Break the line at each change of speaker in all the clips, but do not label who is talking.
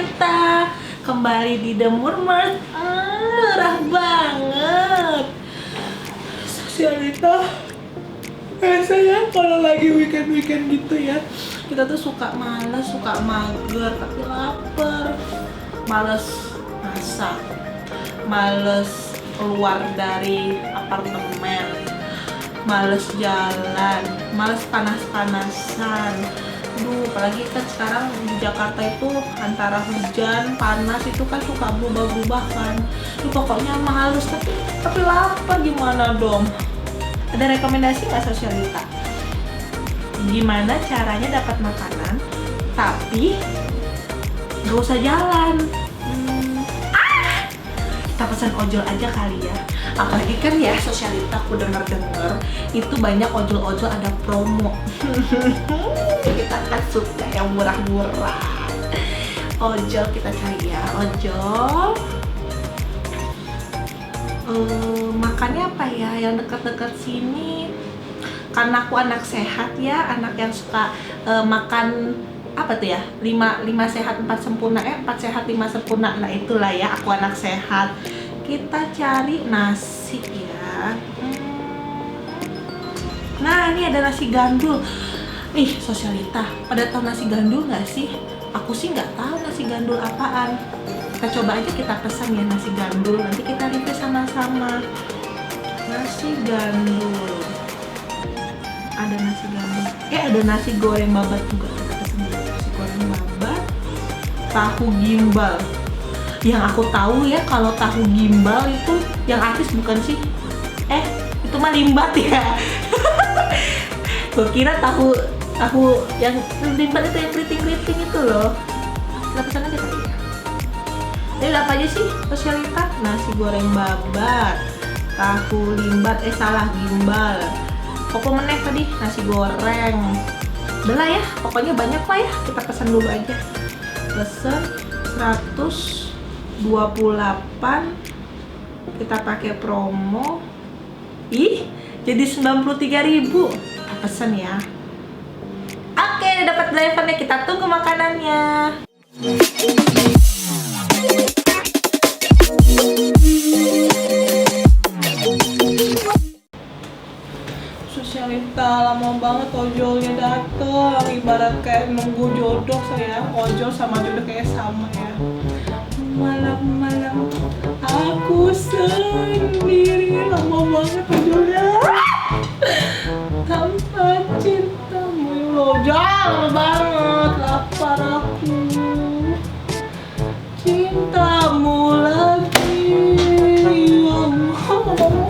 Sosialita kembali di The Murmurs. Murah banget Sosialita. Biasanya kalau lagi weekend gitu ya, kita tuh suka malas, suka mager, tapi lapar. Males masak, males keluar dari apartemen, males jalan, males panas-panasan. Aduh, apalagi kan sekarang di Jakarta itu antara hujan, panas itu kan suka berubah-ubah kan. Pokoknya males, tapi lapar, gimana dong? Ada rekomendasi nggak Sosialita? Gimana caranya dapat makanan tapi nggak usah jalan? Kita pesan ojol aja kali ya. Apalagi kan ya Sosialita, aku denger itu banyak ojol-ojol ada promo. Kita kan suka yang murah-murah. Ojol kita cari ya, ojol. Makannya apa ya yang dekat-dekat sini? Karena aku anak sehat ya, anak yang suka makan apa tuh ya, 5 sehat 4 sempurna, 4 sehat 5 sempurna. Nah itulah ya, aku anak sehat. Kita cari nasi ya. Nah ini ada nasi gandul. Ih Sosialita, pada tahu nasi gandul nggak sih? Aku sih nggak tahu nasi gandul apaan. Kita coba aja kita pesan ya nasi gandul, nanti kita review sama-sama. Nasi gandul, ada nasi gandul, ada nasi goreng babat juga. Kita pesan nasi goreng babat, tahu gimbal. Yang aku tahu ya, kalau tahu gimbal itu yang artis bukan sih? Itu mah limbat ya. Gue kira tahu yang limbat itu yang keriting itu loh. Kita pesan aja kali ya. Ini apa aja sih Sosialita? Nasi goreng babat, tahu limbat, salah gimbal. Pokoknya meneh tadi nasi goreng. Udah lah ya, pokoknya banyak lah ya. Kita pesan dulu aja. Pesen 128, kita pakai promo. Ih, jadi 93.000. Kita pesen ya. Oke, udah dapat drivernya, kita tunggu makanannya. Sosialita, lama banget ojolnya dateng. Ibarat kayak nunggu jodoh saya. Ojol sama jodoh kayak sama ya. Malam-malam aku sendiri, lama banget ojolnya. Tanpa cintamu loh, jauh banget, lapar aku. Cintamu lagi, ya Allah.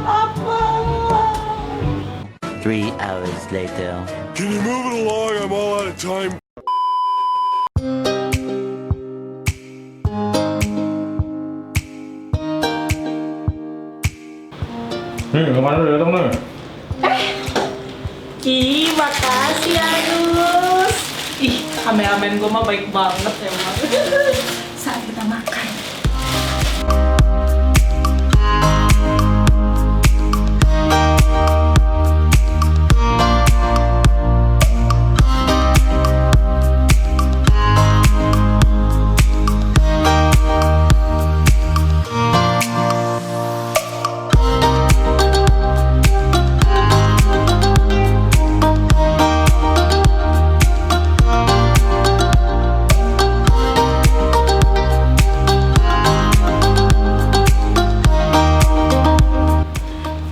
Lapar.
3 hours later.
Can you move it along? I'm all out of time.
Kemana udah datang nih?
Makasih Anus. Ih, kameramen gue mah baik banget emang. Saat kita makan.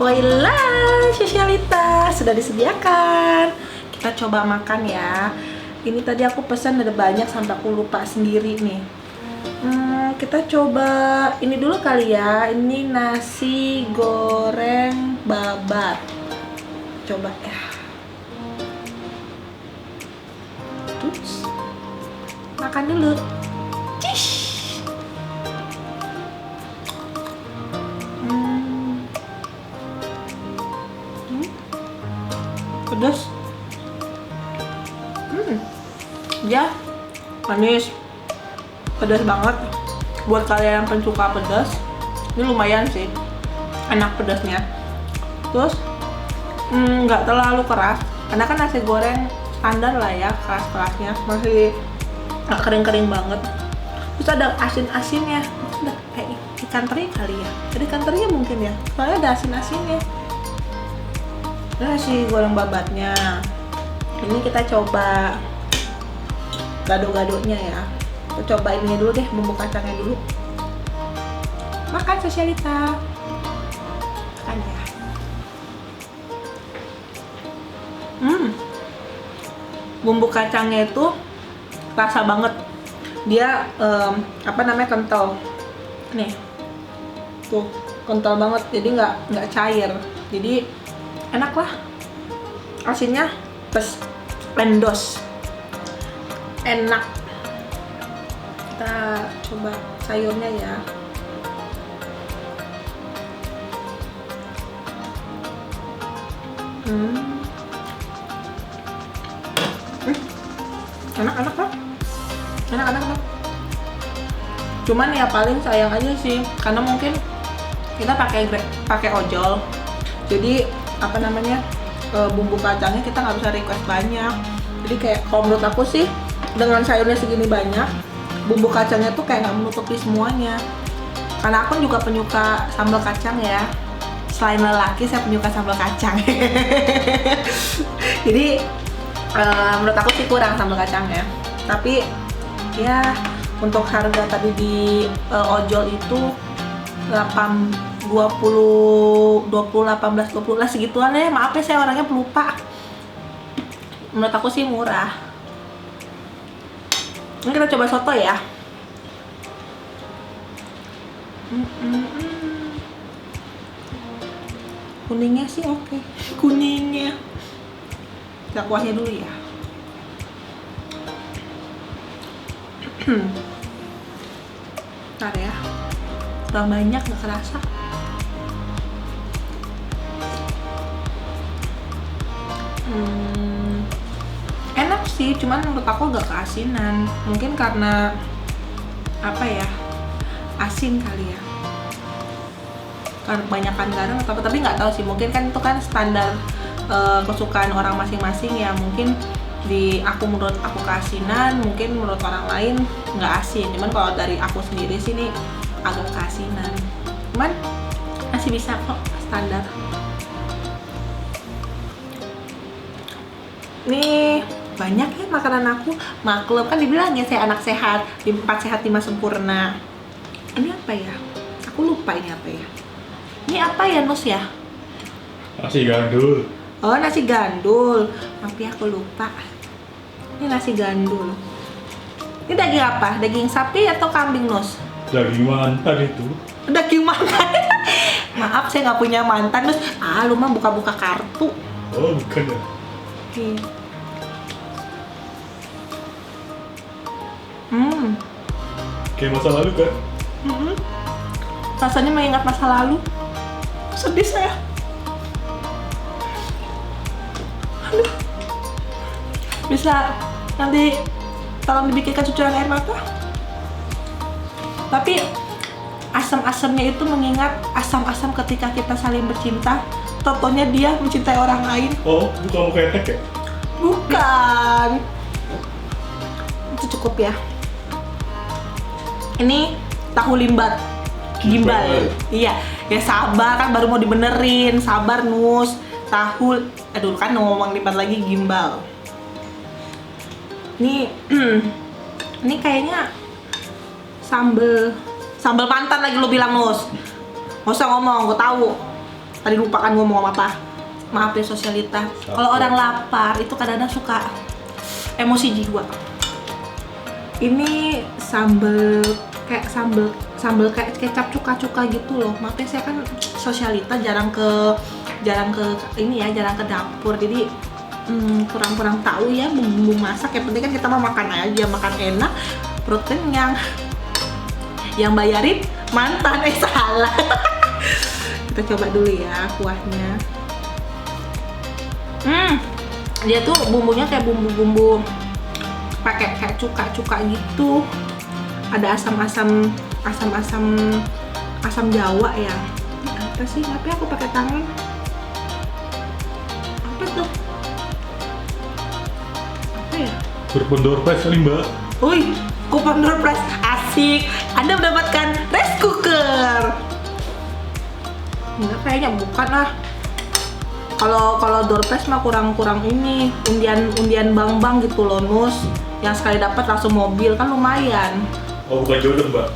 Voila, Sosialita sudah disediakan. Kita coba makan ya. Ini tadi aku pesan ada banyak sampai aku lupa sendiri nih. Kita coba ini dulu kali ya. Ini nasi goreng babat. Coba ya. Terus makan dulu. Cish. Pedas. Ya, manis. Pedas banget. Buat kalian yang pensuka pedas, ini lumayan sih. Enak pedasnya. Terus nggak terlalu keras. Karena kan nasi goreng standar lah ya, keras-kerasnya, masih nggak kering-kering banget. Terus ada asin-asinnya, udah kayak ikan teri kali ya, jadi ikan terinya mungkin ya, soalnya ada asin-asinnya. Ini nasi goreng babatnya. Ini kita coba gado-gadonya ya. Kita coba ini dulu deh, bumbu kacangnya dulu. Makan Sosialita. Makan ya. Bumbu kacangnya itu rasa banget. Dia kental. Nih, tuh kental banget. Jadi nggak cair. Jadi enak lah. Asinnya plus endos. Enak. Kita coba sayurnya ya. Enak lah. Enak. Cuman ya paling sayang aja sih, karena mungkin kita pakai ojol. Jadi bumbu kacangnya kita nggak bisa request banyak. Jadi kayak kalau menurut aku sih, dengan sayurnya segini banyak, bumbu kacangnya tuh kayak nggak menutupi semuanya. Karena aku juga penyuka sambal kacang ya. Selain lelaki, saya penyuka sambal kacang. Jadi menurut aku sih kurang sambal kacangnya. Tapi ya untuk harga tadi di ojol itu 18 lah segituan ya. Maaf ya, saya orangnya pelupa. Menurut aku sih murah. Ini kita coba soto ya. Kuningnya sih oke. Kuningnya. Kita kuahnya dulu ya. Bentar ya. Kurang banyak, nggak kerasa. Enak sih, cuman menurut aku agak keasinan. Mungkin karena asin kali ya. Karena kebanyakan garam atau apa, tapi nggak tahu sih. Mungkin kan itu kan standar kesukaan orang masing-masing ya. Mungkin menurut aku keasinan, mungkin menurut orang lain nggak asin. Cuman kalau dari aku sendiri sih ini agak keasinan. Cuman masih bisa kok, standar. Nih banyak ya makanan aku, maklum kan dibilang ya saya anak sehat, 4 sehat 5 sempurna. Ini apa ya? Aku lupa ini apa ya. Ini apa ya, Nus ya?
Nasi gandul.
Oh, nasi gandul. Tapi aku lupa. Ini nasi gandul. Ini daging apa? Daging sapi atau kambing, Nus?
Daging mantan itu.
Daging mantan. Maaf, saya nggak punya mantan, Nus. Lu mah buka-buka kartu.
Oh, bukan ya. Kayak masa lalu kan?
Rasanya mengingat masa lalu. Sedih saya. Aduh. Bisa nanti tolong dibikinkan cucuran air mata. Tapi asam-asamnya itu mengingat asam-asam ketika kita saling bercinta. Totonya dia mencintai orang lain.
Oh, bukan muka etek ya?
Bukan. Itu cukup ya. Ini tahu limbat. Gimbal. Iya, ya sabar kan baru mau dibenerin. Sabar, Nus. Tahu, aduh kan ngomong limbat lagi, gimbal. Ini kayaknya sambal mantan lagi lo bilang, Nus. Nggak usah ngomong, gue tahu. Tadi lupa kan ngomong apa. Maaf ya Sosialita. Kalau orang lapar itu kadang-kadang suka emosi jiwa. Ini sambal kayak kecap cuka-cuka gitu loh. Maaf ya, saya kan Sosialita jarang ke dapur, jadi kurang tahu ya bumbu masak. Yang penting kan kita mau makan aja, makan enak, perut kenyang. Yang bayarin mantan, salah. Kita coba dulu ya kuahnya. Dia tuh bumbunya kayak bumbu pakai kayak cuka gitu. Ada asam Jawa ya. Ini apa sih? Tapi aku pakai tangan. Apa tuh?
Kupon door prize kali mbak.
Wih, kupon door prize asik. Anda mendapatkan rice cooker. Enggak, kayaknya bukan lah. Kalau door prize mah kurang ini undian bank gitu loh, Nus. Yang sekali dapat langsung mobil kan lumayan.
Oh bukan jodoh mbak.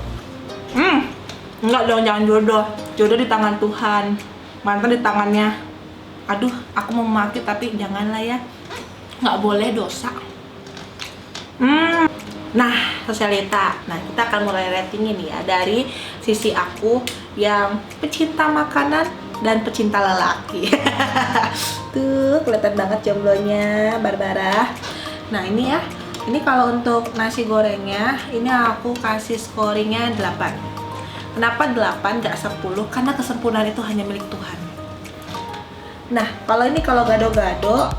Enggak dong, jangan jodoh. Jodoh di tangan Tuhan. Mantan di tangannya. Aduh, aku mau maki tapi janganlah ya. Nggak boleh, dosa. Nah, sosialita. Nah, kita akan mulai rating ini ya dari sisi aku yang pecinta makanan dan pecinta lelaki. Tuh, kelihatan banget jomblonya, Barbara. Nah, ini ya. Ini kalau untuk nasi gorengnya, ini aku kasih scoringnya 8. Kenapa 8 nggak 10? Karena kesempurnaan itu hanya milik Tuhan. Nah, kalau gado-gado,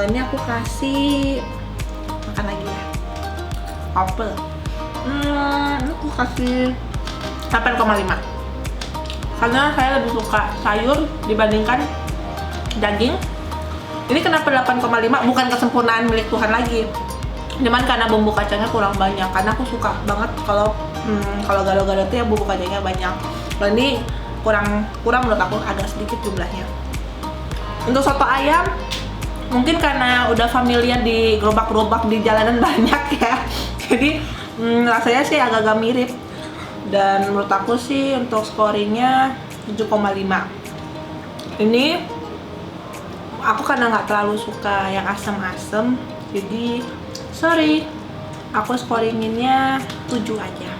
ini aku kasih makan lagi ya. Apel. Ini aku kasih 8,5. Karena saya lebih suka sayur dibandingkan daging. Ini kenapa 8,5? Bukan kesempurnaan milik Tuhan lagi. Cuman karena bumbu kacangnya kurang banyak. Karena aku suka banget kalau gado-gado tuh ya bumbu kacangnya banyak. Kalau ini kurang menurut aku, agak sedikit jumlahnya. Untuk soto ayam, mungkin karena udah familiar di gerobak-gerobak di jalanan banyak ya. Jadi rasanya sih agak-agak mirip. Dan menurut aku sih untuk scoringnya 7,5. Ini aku karena nggak terlalu suka yang asem-asem, jadi sorry, aku scoringinnya 7 aja.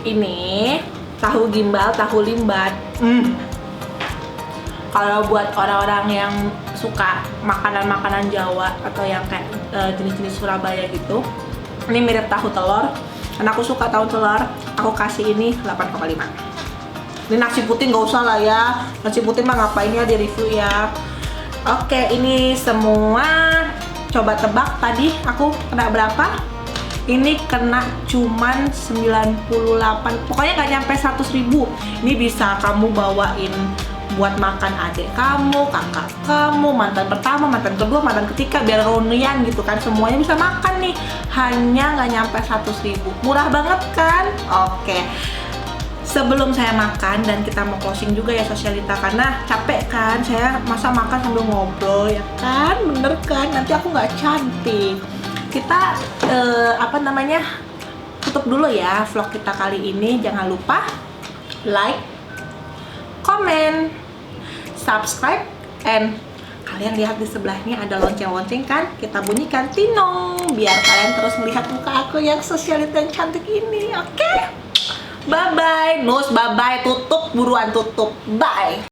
Ini tahu gimbal, tahu limbat. Kalau buat orang-orang yang suka makanan-makanan Jawa atau yang kayak jenis-jenis Surabaya gitu, ini mirip tahu telur. Karena aku suka tahu telur, aku kasih ini 8,5. Ini nasi putih nggak usah lah ya, nasi putih mah ngapain ya di review ya. Oke, ini semua coba tebak tadi aku kena berapa? Ini kena cuman 98, pokoknya nggak nyampe 100.000. Ini bisa kamu bawain buat makan adik kamu, kakak kamu, mantan pertama, mantan kedua, mantan ketiga, biar reunian gitu kan, semuanya bisa makan nih. Hanya nggak nyampe 100.000, murah banget kan? Oke. Sebelum saya makan dan kita mau closing juga ya sosialita, karena capek kan saya masa makan sambil ngobrol ya kan, bener kan, nanti aku nggak cantik. Kita tutup dulu ya vlog kita kali ini. Jangan lupa like, comment, subscribe, and kalian lihat di sebelahnya ada lonceng-lonceng kan, kita bunyikan tinong biar kalian terus melihat muka aku yang sosialita yang cantik ini. Oke? Bye bye, Nus, bye bye, tutup, buruan tutup, bye.